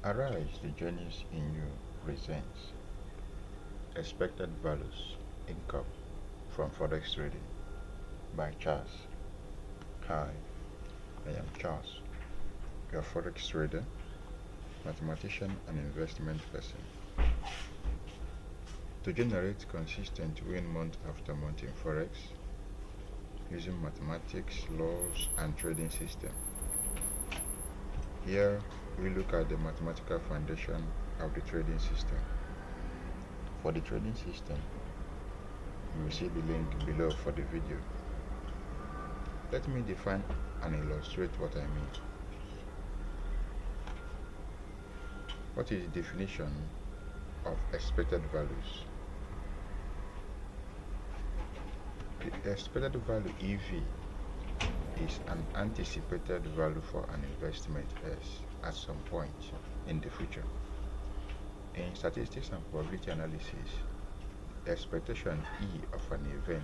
Arise, the genius in you presents Expected Values Income from Forex Trading by Charles. Hi, I am Charles, your Forex trader, mathematician, and investment person. To generate consistent win month after month in Forex using mathematics, laws, and trading system. Here we look at the mathematical foundation of the trading system. For the trading system, you will see the link below for the video. Let me define and illustrate what I mean. What is the definition of expected values? The expected value EV is an anticipated value for an investment S at some point in the future. In statistics and probability analysis, the expectation E of an event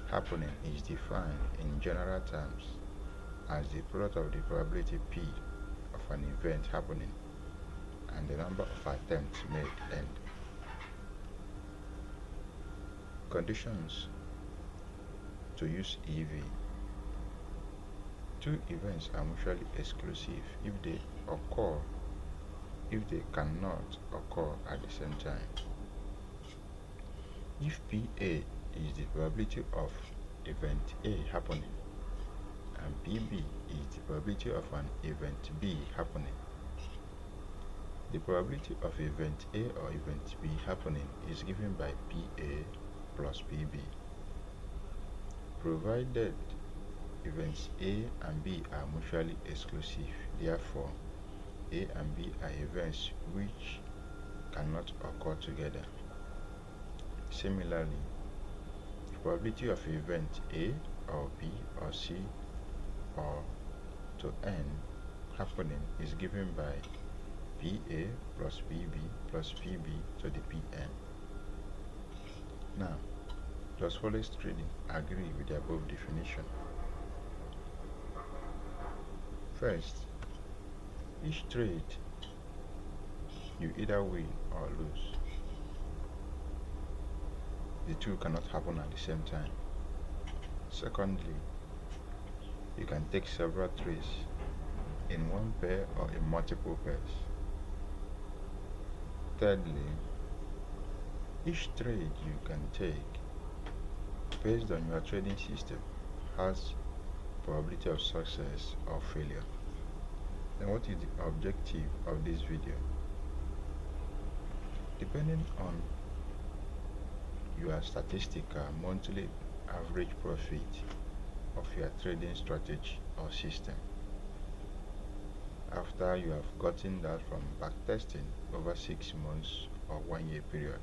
happening is defined in general terms as the product of the probability P of an event happening and the number of attempts made end. Conditions to use EV. Two events are mutually exclusive if they cannot occur at the same time. If PA is the probability of event A happening and PB is the probability of an event B happening, the probability of event A or event B happening is given by PA plus PB, provided events A and B are mutually exclusive. Therefore, A and B are events which cannot occur together. Similarly, the probability of event A or B or C or to N happening is given by PA plus PB plus PB to the PN. Now, does Forex trading agree with the above definition? First, each trade you either win or lose. The two cannot happen at the same time. Secondly, you can take several trades in one pair or in multiple pairs. Thirdly, each trade you can take based on your trading system has probability of success or failure. Then what is the objective of this video? Depending on your statistical monthly average profit of your trading strategy or system, after you have gotten that from backtesting over 6 months or 1 year period,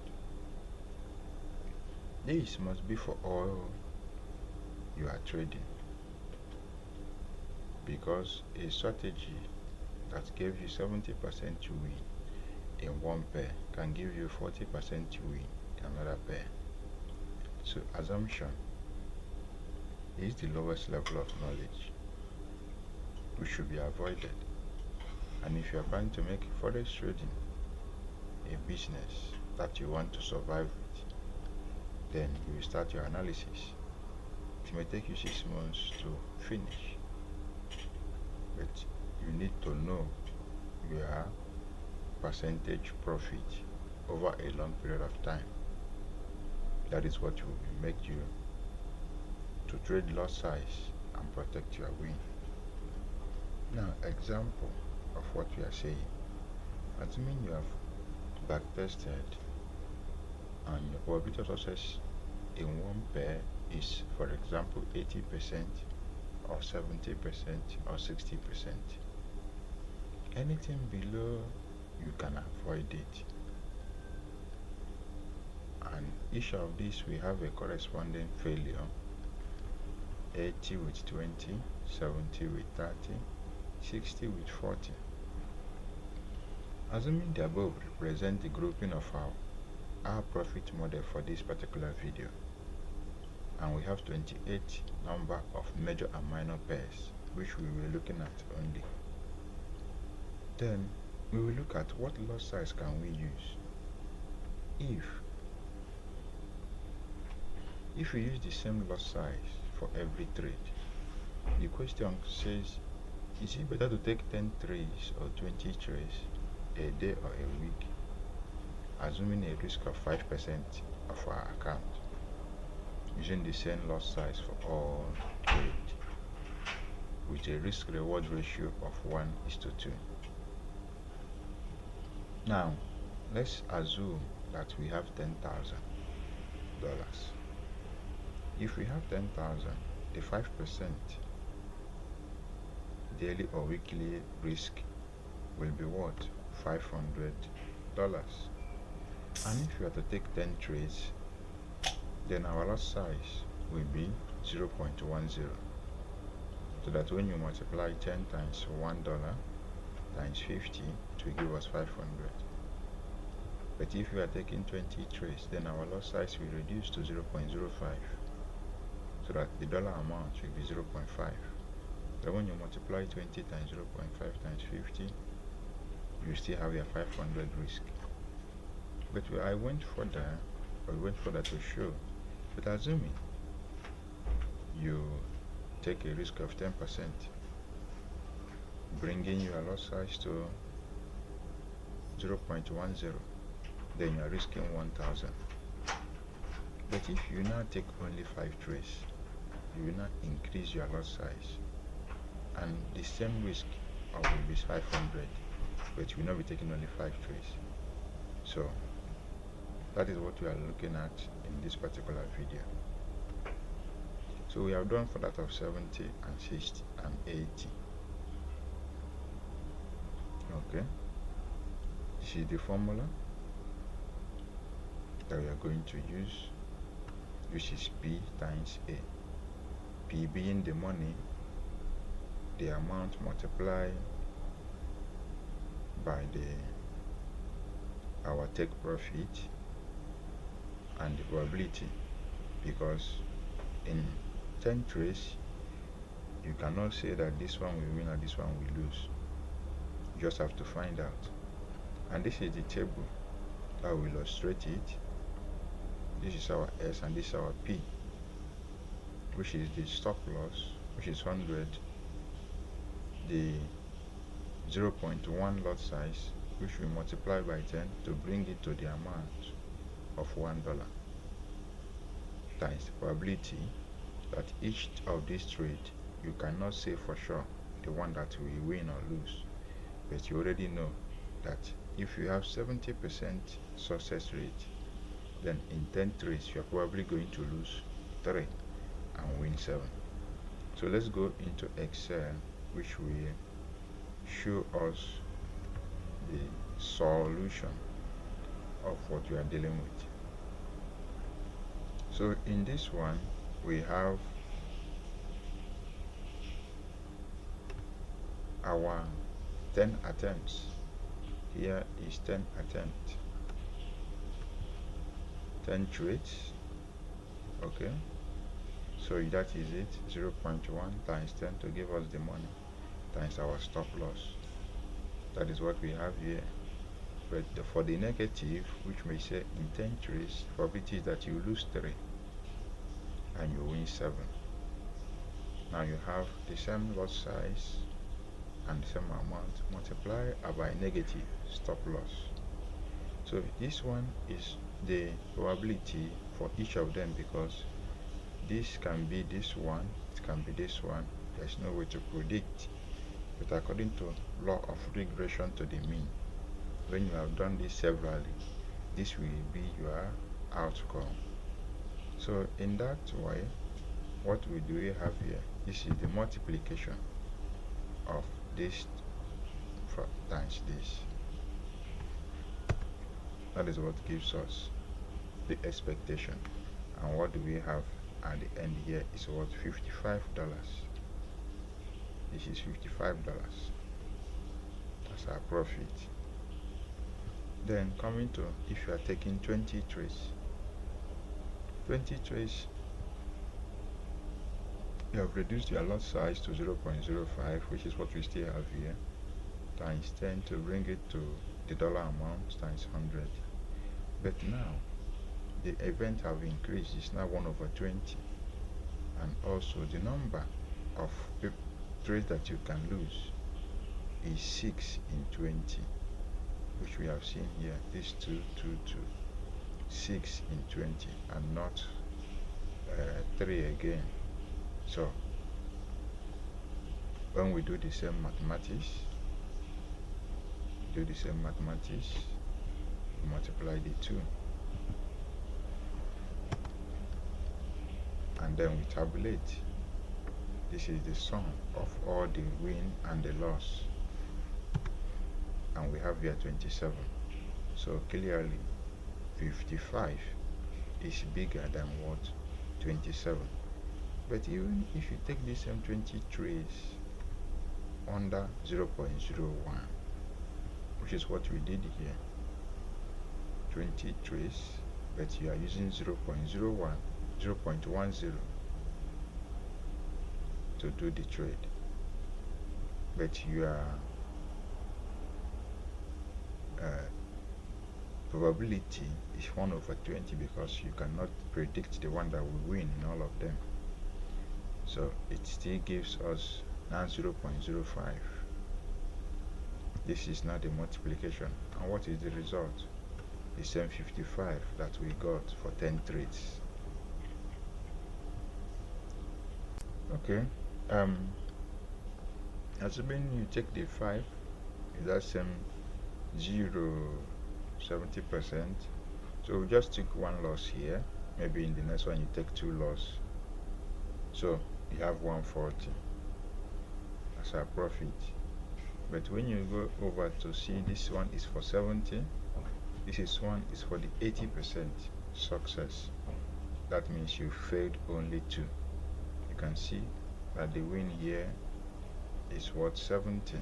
this must be for all you are trading, because a strategy that gave you 70% to win in one pair can give you 40% to win in another pair. So assumption is the lowest level of knowledge which should be avoided. And if you are planning to make Forex trading a business that you want to survive with, then you will start your analysis. It may take you 6 months to finish, but you need to know your percentage profit over a long period of time. That is what will make you to trade lot size and protect your win. Now, example of what we are saying. Assuming you have backtested and your probability of success in one pair is, for example, 80% or 70% or 60%. Anything below, you can avoid it. And each of these we have a corresponding failure: 80 with 20, 70 with 30, 60 with 40. Assuming the above represent the grouping of our profit model for this particular video, and we have 28 number of major and minor pairs which we will be looking at only, then we will look at what lot size can we use. If we use the same lot size for every trade, the question says, is it better to take 10 trades or 20 trades a day or a week, assuming a risk of 5% of our account, using the same lot size for all trades, with a risk-reward ratio of 1:2. Now, let's assume that we have $10,000. If we have 10,000, the 5% daily or weekly risk will be what? $500. And if you are to take 10 trades, then our lot size will be 0.10. So that when you multiply 10 times $1 times 50, it will give us 500. But if you are taking 20 trades, then our lot size will reduce to 0.05, so that the dollar amount will be 0.5. Then when you multiply 20 times 0.5 times 50, you still have your 500 risk. But I went further to show that assuming you take a risk of 10%, bringing your lot size to 0.10, then you are risking 1,000. But if you now take only 5 trades, you will not increase your lot size, and the same risk will be 500, but you will not be taking only 5 trades. So that is what we are looking at in this particular video. So we have done for that of 70 and 60 and 80. Okay, this is the formula that we are going to use, which is P times A. P being the money, the amount multiplied by our take profit, and the probability, because in 10 trades you cannot say that this one will win or this one will lose. You just have to find out. And this is the table that will illustrate it. This is our S and this is our P, which is the stop loss, which is 100, the 0.1 lot size, which we multiply by 10 to bring it to the amount of $1, times the probability that each of these trades, you cannot say for sure the one that will win or lose, but you already know that if you have 70% success rate, then in 10 trades you are probably going to lose 3 and win 7. So let's go into Excel, which will show us the solution of what we are dealing with. So in this one, we have our 10 attempts. Here is 10 attempts, 10 trades. Okay, so that is it, 0.1 times 10 to give us the money times our stop loss. That is what we have here. But for the negative, which may say in 10 trades, probability is that you lose 3 and you win 7. Now you have the same lot size and the same amount multiplied by negative stop loss. So this one is the probability for each of them, because this can be this one, it can be this one. There's no way to predict, but according to law of regression to the mean, when you have done this severally, this will be your outcome. So in that way, what we do have here, this is the multiplication of this times this. That is what gives us the expectation. And what do we have at the end here is what? $55. This is $55. That's our profit. Then coming to, if you are taking 20 trades, you have reduced your lot size to 0.05, which is what we still have here. times 10 to bring it to the dollar amount times 100. But now the event have increased, it's now 1 over 20, and also the number of trades that you can lose is 6 in 20, which we have seen here. This 2, 2, 2, 6 in 20, and not 3 again. So when we do the same mathematics, we multiply the 2, and then we tabulate. This is the sum of all the win and the loss, and we have here 27. So clearly 55 is bigger than what? 27. But even if you take the same 20 trades under 0.01, which is what we did here, 20 trades, but you are using 0.01, 0.10 to do the trade, but your probability is 1 over 20, because you cannot predict the one that will win in all of them. So it still gives us now 0.05. This is now the multiplication, and what is the result? The same 55 that we got for 10 trades. Okay, assuming you take the 5, is that same 70%. So we just took 1 loss here. Maybe in the next one you take 2 loss. So you have 140 as a profit. But when you go over to see, this one is for 70, this one is for the 80% success. That means you failed only 2. You can see that the win here is what? 70,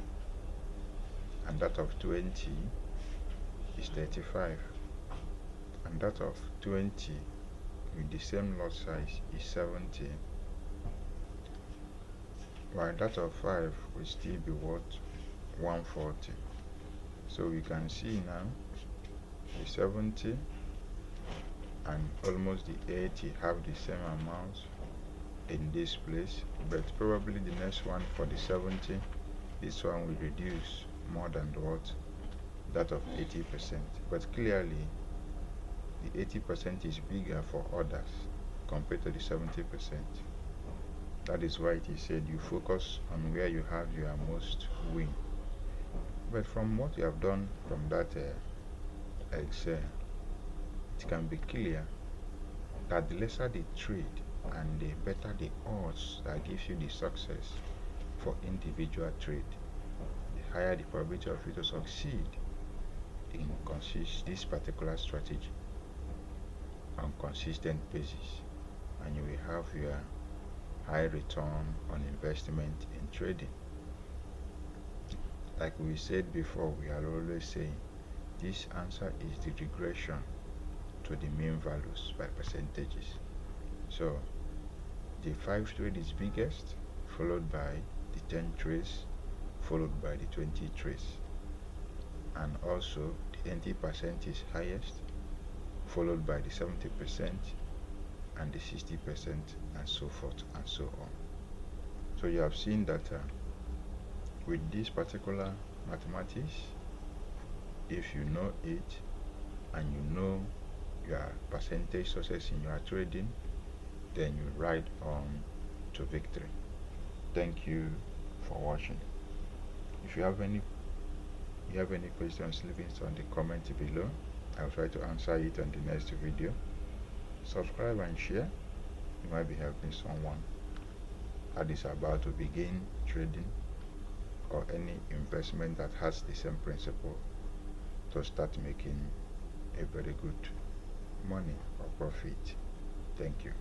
and that of 20 is 35, and that of 20 with the same lot size is 70, while that of 5 will still be what? 140. So we can see now the 70 and almost the 80 have the same amount in this place, but probably the next one for the 70, this one will reduce more than what? That of 80%. But clearly the 80% is bigger for others compared to the 70%. That is why it is said you focus on where you have your most win. But from what you have done from that Excel, it can be clear that the lesser the trade and the better the odds that gives you the success for individual trade, the higher the probability of you to succeed in this particular strategy on consistent basis, and you will have your high return on investment in trading. Like we said before, we are always saying this answer is the regression to the mean values by percentages. So the 5 trade is biggest, followed by the 10 trades, followed by the 20 trades, and also the 20% is highest, followed by the 70% and the 60%, and so forth and so on. So you have seen that with this particular mathematics, if you know it and you know your percentage success in your trading, then you ride on to victory. Thank you for watching. If you have any questions, leave it on the comment below. I'll try to answer it on the next video. Subscribe and share. You might be helping someone that is about to begin trading or any investment that has the same principle to start making a very good money or profit. Thank you.